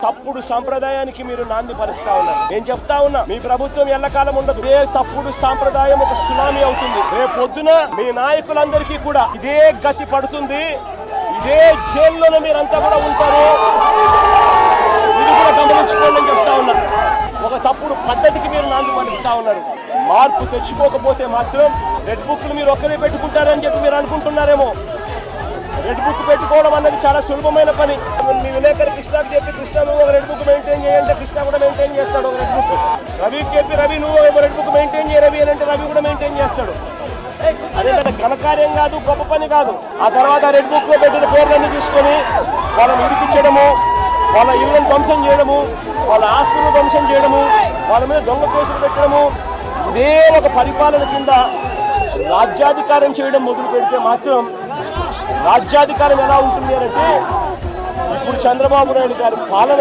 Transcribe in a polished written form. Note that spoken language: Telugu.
తప్పుడు సాంప్రదాయానికి మీరు నాంది పలుకుతా ఉన్నారు. నేను చెప్తా ఉన్నా, మీ ప్రభుత్వం ఎల్లకాలం ఉండదు. ఇదే తప్పుడు సాంప్రదాయం ఒక సునామీ అవుతుంది. రేపు పొద్దున మీ నాయకులందరికీ కూడా ఇదే గతి పడుతుంది. ఇదే జైల్లోనే మీరంతా కూడా ఉంటారు. ఇది కూడా గమనించుకోండి అని చెప్తా ఉన్నా. ఒక తప్పుడు పద్ధతికి మీరు నాంది పలుకుతా ఉన్నారు. మార్పు తెచ్చుకోకపోతే మాత్రం రెడ్ బుక్లు మీరు ఒక్కరే పెట్టుకుంటారని చెప్పి మీరు అనుకుంటున్నారేమో. రెడ్ బుక్ పెట్టుకోవడం అన్నది చాలా సులభమైన పని. మీ విలేకరి కృష్ణకు చెప్పి కృష్ణ నువ్వు ఒక రెడ్ బుక్ మెయింటైన్ చేయంటే కృష్ణ కూడా మెయింటైన్ చేస్తాడు ఒక రెడ్ బుక్. రవికి చెప్పి రవి నువ్వు ఒక రెడ్ బుక్ మెయింటైన్ చేయ రవి అని అంటే రవి కూడా మెయింటైన్ చేస్తాడు. అదే ఘనకార్యం కాదు, గొప్ప పని కాదు. ఆ తర్వాత రెడ్ బుక్ లో పెట్టిన పేర్లన్నీ తీసుకొని వాళ్ళని ఇరికించడము, వాళ్ళ ఇళ్లను ధ్వంసం చేయడము, వాళ్ళ ఆస్తులను ధ్వంసం చేయడము, వాళ్ళ మీద దొంగ కేసులు పెట్టడము, ఇదే ఒక పరిపాలన కింద రాజ్యాధికారం చేయడం మొదలు పెడితే మాత్రం రాజ్యాధికారం ఎలా ఉంటుంది అంటే ఇప్పుడు చంద్రబాబు నాయుడు గారి పాలన